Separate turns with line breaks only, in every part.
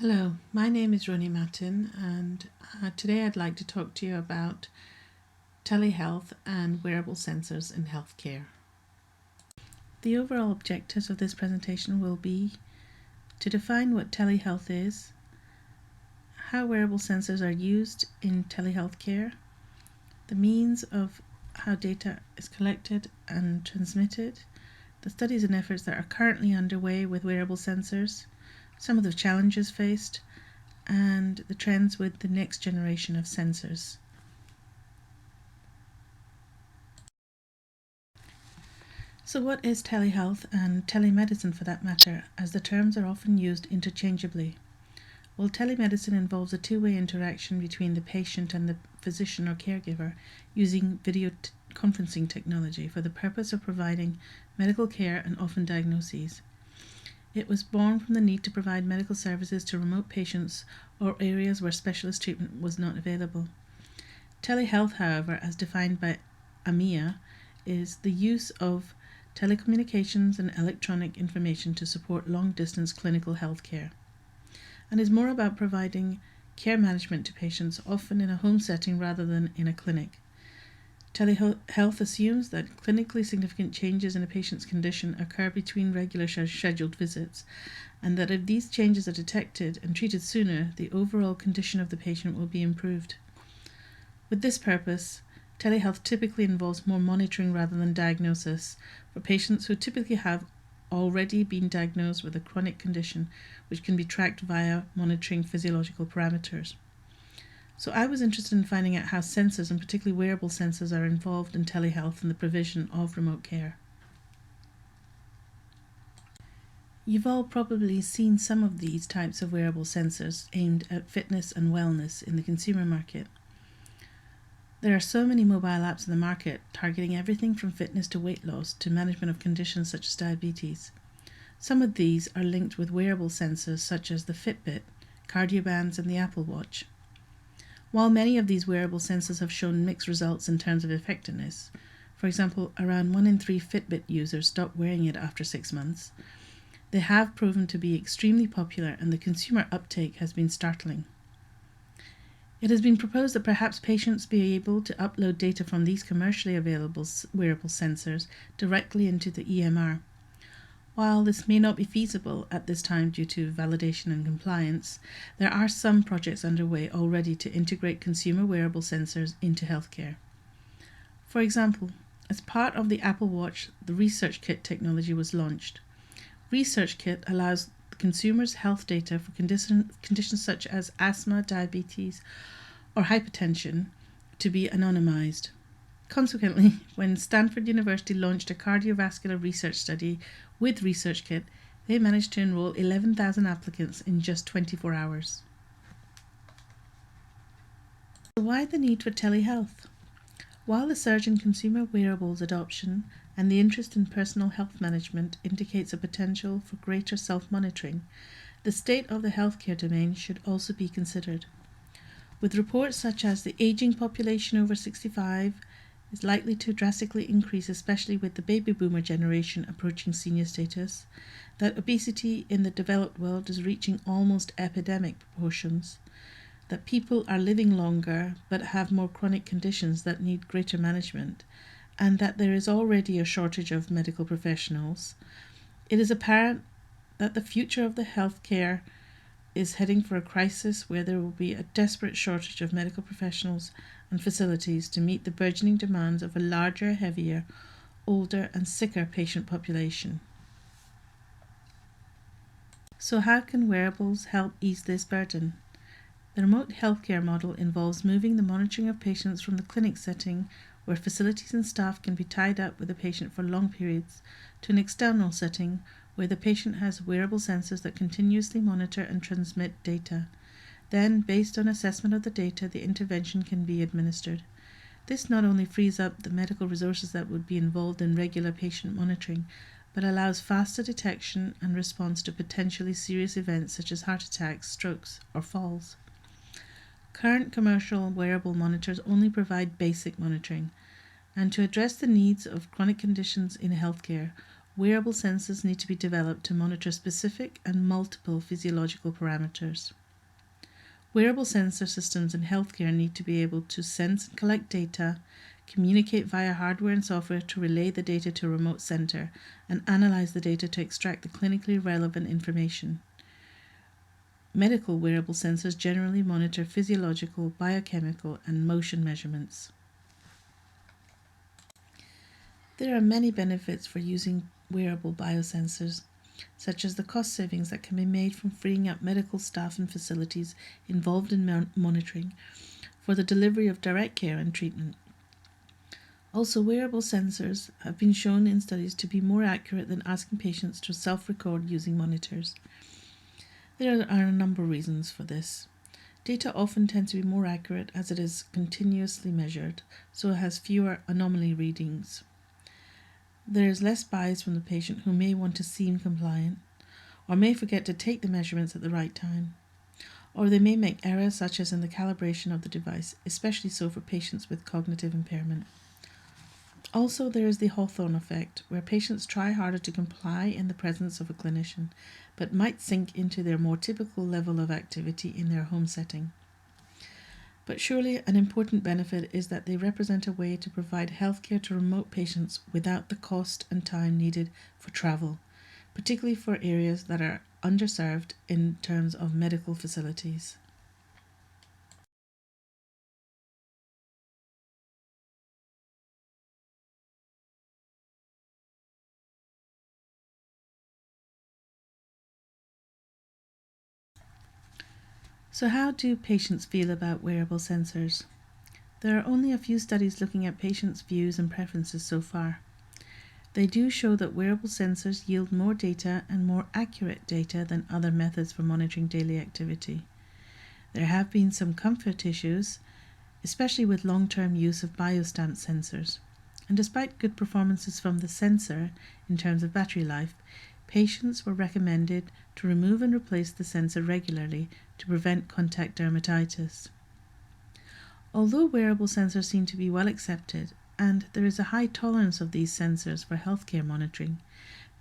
Hello, my name is Roni Matin, and today I'd like to talk to you about telehealth and wearable sensors in healthcare. The overall objectives of this presentation will be to define what telehealth is, how wearable sensors are used in telehealth care, the means of how data is collected and transmitted, the studies and efforts that are currently underway with wearable sensors, some of the challenges faced, and the trends with the next generation of sensors. So what is telehealth and telemedicine for that matter, as the terms are often used interchangeably? Well, telemedicine involves a two-way interaction between the patient and the physician or caregiver using video conferencing technology for the purpose of providing medical care and often diagnoses. It was born from the need to provide medical services to remote patients or areas where specialist treatment was not available. Telehealth, however, as defined by AMIA, is the use of telecommunications and electronic information to support long-distance clinical health care, and is more about providing care management to patients, often in a home setting rather than in a clinic. Telehealth assumes that clinically significant changes in a patient's condition occur between regular scheduled visits, and that if these changes are detected and treated sooner, the overall condition of the patient will be improved. With this purpose, telehealth typically involves more monitoring rather than diagnosis for patients who typically have already been diagnosed with a chronic condition which can be tracked via monitoring physiological parameters. So I was interested in finding out how sensors, and particularly wearable sensors, are involved in telehealth and the provision of remote care. You've all probably seen some of these types of wearable sensors aimed at fitness and wellness in the consumer market. There are so many mobile apps in the market targeting everything from fitness to weight loss to management of conditions such as diabetes. Some of these are linked with wearable sensors such as the Fitbit, Cardiobands, and the Apple Watch. While many of these wearable sensors have shown mixed results in terms of effectiveness, for example, around 1 in 3 Fitbit users stopped wearing it after 6 months, they have proven to be extremely popular and the consumer uptake has been startling. It has been proposed that perhaps patients be able to upload data from these commercially available wearable sensors directly into the EMR. While this may not be feasible at this time due to validation and compliance, there are some projects underway already to integrate consumer wearable sensors into healthcare. For example, as part of the Apple Watch, the Research Kit technology was launched. Research Kit allows consumers' health data for conditions such as asthma, diabetes, or hypertension to be anonymized. Consequently, when Stanford University launched a cardiovascular research study with Research Kit, they managed to enroll 11,000 applicants in just 24 hours. So why the need for telehealth? While the surge in consumer wearables adoption and the interest in personal health management indicates a potential for greater self-monitoring, the state of the healthcare domain should also be considered. With reports such as the aging population over 65 is likely to drastically increase, especially with the baby boomer generation approaching senior status, that obesity in the developed world is reaching almost epidemic proportions, that people are living longer but have more chronic conditions that need greater management, and that there is already a shortage of medical professionals, it is apparent that the future of the healthcare is heading for a crisis where there will be a desperate shortage of medical professionals and facilities to meet the burgeoning demands of a larger, heavier, older and sicker patient population. So how can wearables help ease this burden? The remote healthcare model involves moving the monitoring of patients from the clinic setting, where facilities and staff can be tied up with the patient for long periods, to an external setting where the patient has wearable sensors that continuously monitor and transmit data. Then, based on assessment of the data, the intervention can be administered. This not only frees up the medical resources that would be involved in regular patient monitoring, but allows faster detection and response to potentially serious events such as heart attacks, strokes, or falls. Current commercial wearable monitors only provide basic monitoring, and to address the needs of chronic conditions in healthcare, wearable sensors need to be developed to monitor specific and multiple physiological parameters. Wearable sensor systems in healthcare need to be able to sense and collect data, communicate via hardware and software to relay the data to a remote center, and analyze the data to extract the clinically relevant information. Medical wearable sensors generally monitor physiological, biochemical, and motion measurements. There are many benefits for using wearable biosensors, such as the cost savings that can be made from freeing up medical staff and facilities involved in monitoring for the delivery of direct care and treatment. Also, wearable sensors have been shown in studies to be more accurate than asking patients to self-record using monitors. There are a number of reasons for this. Data often tends to be more accurate as it is continuously measured, so it has fewer anomaly readings. There is less bias from the patient, who may want to seem compliant, or may forget to take the measurements at the right time, or they may make errors such as in the calibration of the device, especially so for patients with cognitive impairment. Also, there is the Hawthorne effect, where patients try harder to comply in the presence of a clinician, but might sink into their more typical level of activity in their home setting. But surely an important benefit is that they represent a way to provide healthcare to remote patients without the cost and time needed for travel, particularly for areas that are underserved in terms of medical facilities. So how do patients feel about wearable sensors? There are only a few studies looking at patients' views and preferences so far. They do show that wearable sensors yield more data and more accurate data than other methods for monitoring daily activity. There have been some comfort issues, especially with long-term use of biostamp sensors. And despite good performances from the sensor in terms of battery life, patients were recommended to remove and replace the sensor regularly to prevent contact dermatitis. Although wearable sensors seem to be well accepted, and there is a high tolerance of these sensors for healthcare monitoring,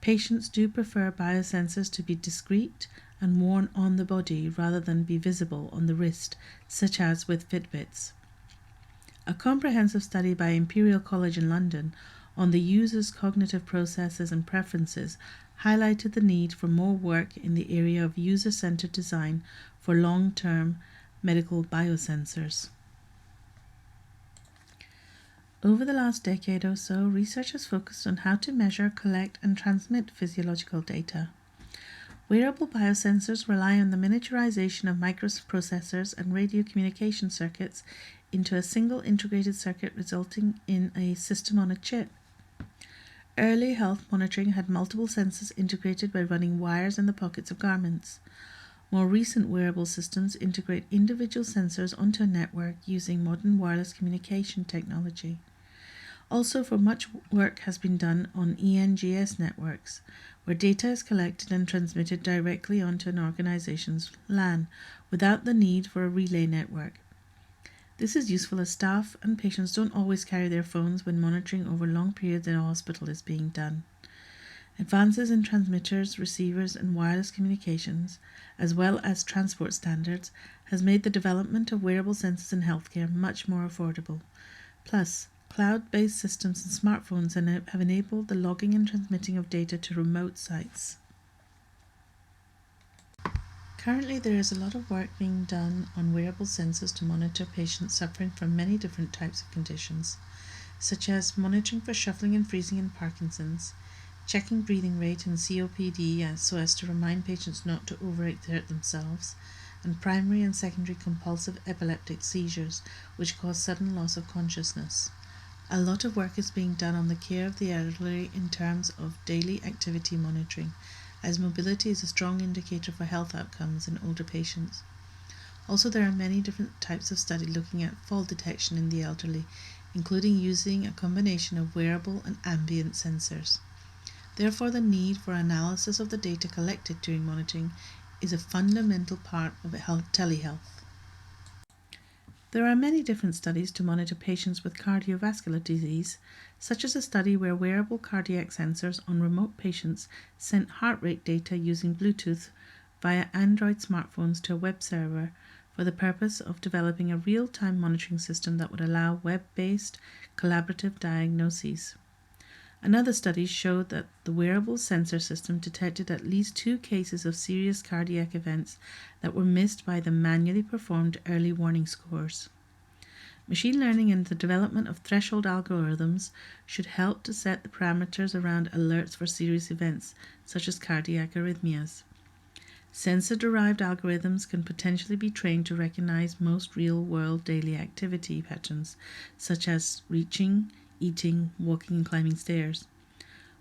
patients do prefer biosensors to be discreet and worn on the body rather than be visible on the wrist, such as with Fitbits. A comprehensive study by Imperial College in London on the user's cognitive processes and preferences highlighted the need for more work in the area of user-centered design for long-term medical biosensors. Over the last decade or so, research has focused on how to measure, collect, and transmit physiological data. Wearable biosensors rely on the miniaturization of microprocessors and radio communication circuits into a single integrated circuit, resulting in a system on a chip. Early health monitoring had multiple sensors integrated by running wires in the pockets of garments. More recent wearable systems integrate individual sensors onto a network using modern wireless communication technology. Also, much work has been done on ENGS networks, where data is collected and transmitted directly onto an organization's LAN without the need for a relay network. This is useful as staff and patients don't always carry their phones when monitoring over long periods in a hospital is being done. Advances in transmitters, receivers, and wireless communications, as well as transport standards, has made the development of wearable sensors in healthcare much more affordable. Plus, cloud-based systems and smartphones have enabled the logging and transmitting of data to remote sites. Currently, there is a lot of work being done on wearable sensors to monitor patients suffering from many different types of conditions, such as monitoring for shuffling and freezing in Parkinson's, checking breathing rate and COPD so as to remind patients not to overexert themselves, and primary and secondary compulsive epileptic seizures, which cause sudden loss of consciousness. A lot of work is being done on the care of the elderly in terms of daily activity monitoring, as mobility is a strong indicator for health outcomes in older patients. Also, there are many different types of study looking at fall detection in the elderly, including using a combination of wearable and ambient sensors. Therefore, the need for analysis of the data collected during monitoring is a fundamental part of telehealth. There are many different studies to monitor patients with cardiovascular disease, such as a study where wearable cardiac sensors on remote patients sent heart rate data using Bluetooth via Android smartphones to a web server for the purpose of developing a real-time monitoring system that would allow web-based collaborative diagnoses. Another study showed that the wearable sensor system detected at least 2 cases of serious cardiac events that were missed by the manually performed early warning scores. Machine learning and the development of threshold algorithms should help to set the parameters around alerts for serious events, such as cardiac arrhythmias. Sensor-derived algorithms can potentially be trained to recognize most real-world daily activity patterns, such as reaching, eating, walking, and climbing stairs.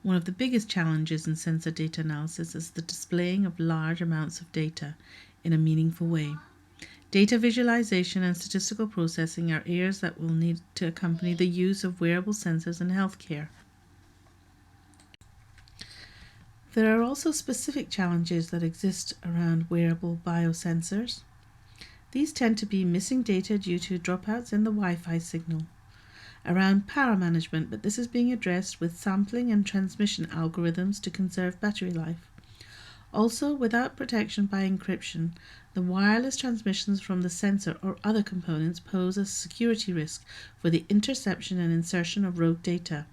One of the biggest challenges in sensor data analysis is the displaying of large amounts of data in a meaningful way. Data visualization and statistical processing are areas that will need to accompany the use of wearable sensors in healthcare. There are also specific challenges that exist around wearable biosensors. These tend to be missing data due to dropouts in the Wi-Fi signal. Around power management, but this is being addressed with sampling and transmission algorithms to conserve battery life. Also, without protection by encryption, the wireless transmissions from the sensor or other components pose a security risk for the interception and insertion of rogue data.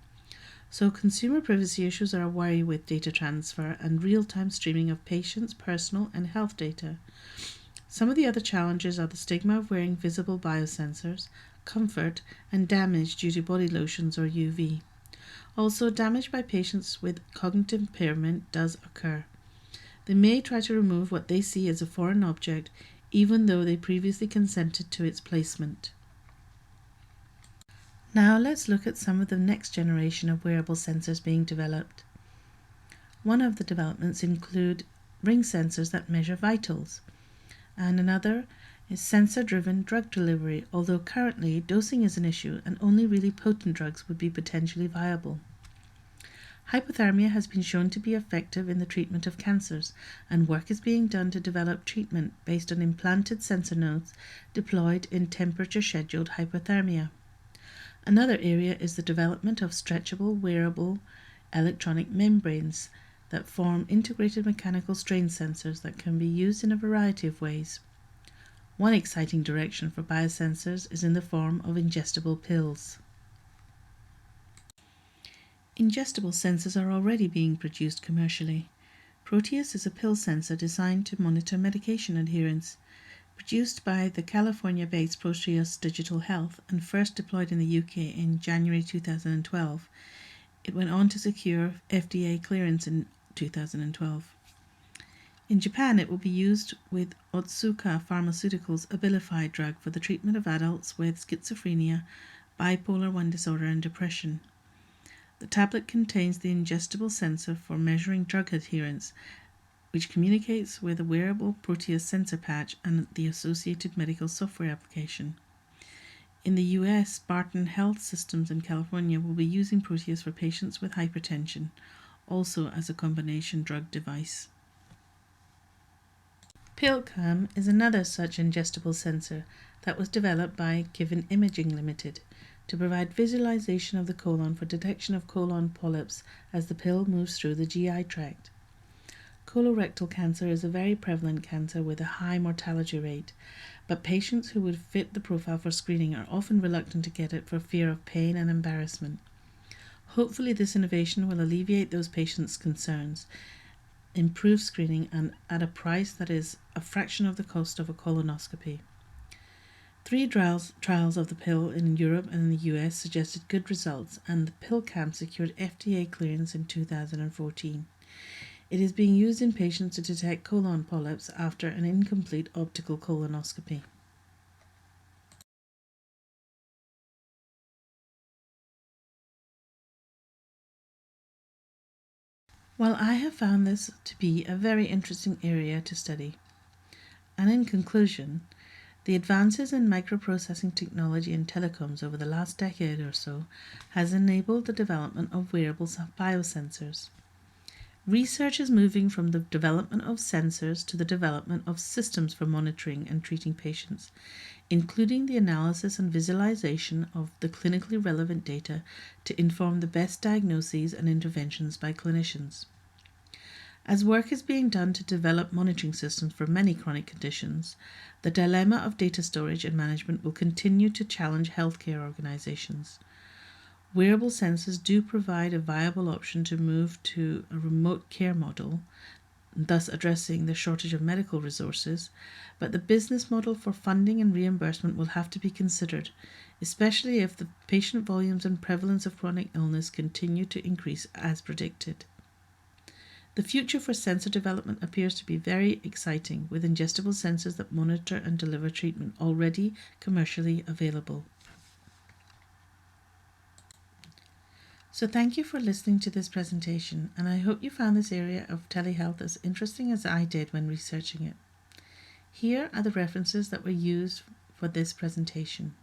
So consumer privacy issues are a worry with data transfer and real-time streaming of patients' personal and health data. Some of the other challenges are the stigma of wearing visible biosensors, comfort, and damage due to body lotions or UV. Also, damage by patients with cognitive impairment does occur. They may try to remove what they see as a foreign object, even though they previously consented to its placement. Now let's look at some of the next generation of wearable sensors being developed. One of the developments include ring sensors that measure vitals, and another is sensor-driven drug delivery, although currently dosing is an issue and only really potent drugs would be potentially viable. Hypothermia has been shown to be effective in the treatment of cancers, and work is being done to develop treatment based on implanted sensor nodes deployed in temperature-scheduled hypothermia. Another area is the development of stretchable, wearable electronic membranes that form integrated mechanical strain sensors that can be used in a variety of ways. One exciting direction for biosensors is in the form of ingestible pills. Ingestible sensors are already being produced commercially. Proteus is a pill sensor designed to monitor medication adherence. Produced by the California-based Proteus Digital Health and first deployed in the UK in January 2012, it went on to secure FDA clearance in 2012. In Japan, it will be used with Otsuka Pharmaceuticals' Abilify drug for the treatment of adults with schizophrenia, bipolar I disorder, and depression. The tablet contains the ingestible sensor for measuring drug adherence, which communicates with a wearable Proteus sensor patch and the associated medical software application. In the US, Spartan Health Systems in California will be using Proteus for patients with hypertension, also as a combination drug device. PillCam is another such ingestible sensor that was developed by Given Imaging Limited to provide visualization of the colon for detection of colon polyps as the pill moves through the GI tract. Colorectal cancer is a very prevalent cancer with a high mortality rate, but patients who would fit the profile for screening are often reluctant to get it for fear of pain and embarrassment. Hopefully this innovation will alleviate those patients' concerns, improve screening, and at a price that is a fraction of the cost of a colonoscopy. 3 trials of the pill in Europe and in the US suggested good results, and the PillCam secured FDA clearance in 2014. It is being used in patients to detect colon polyps after an incomplete optical colonoscopy. Well, I have found this to be a very interesting area to study. And in conclusion, the advances in microprocessing technology and telecoms over the last decade or so has enabled the development of wearable biosensors. Research is moving from the development of sensors to the development of systems for monitoring and treating patients, including the analysis and visualization of the clinically relevant data to inform the best diagnoses and interventions by clinicians. As work is being done to develop monitoring systems for many chronic conditions, the dilemma of data storage and management will continue to challenge healthcare organizations. Wearable sensors do provide a viable option to move to a remote care model, thus addressing the shortage of medical resources, but the business model for funding and reimbursement will have to be considered, especially if the patient volumes and prevalence of chronic illness continue to increase as predicted. The future for sensor development appears to be very exciting, with ingestible sensors that monitor and deliver treatment already commercially available. So thank you for listening to this presentation, and I hope you found this area of telehealth as interesting as I did when researching it. Here are the references that were used for this presentation.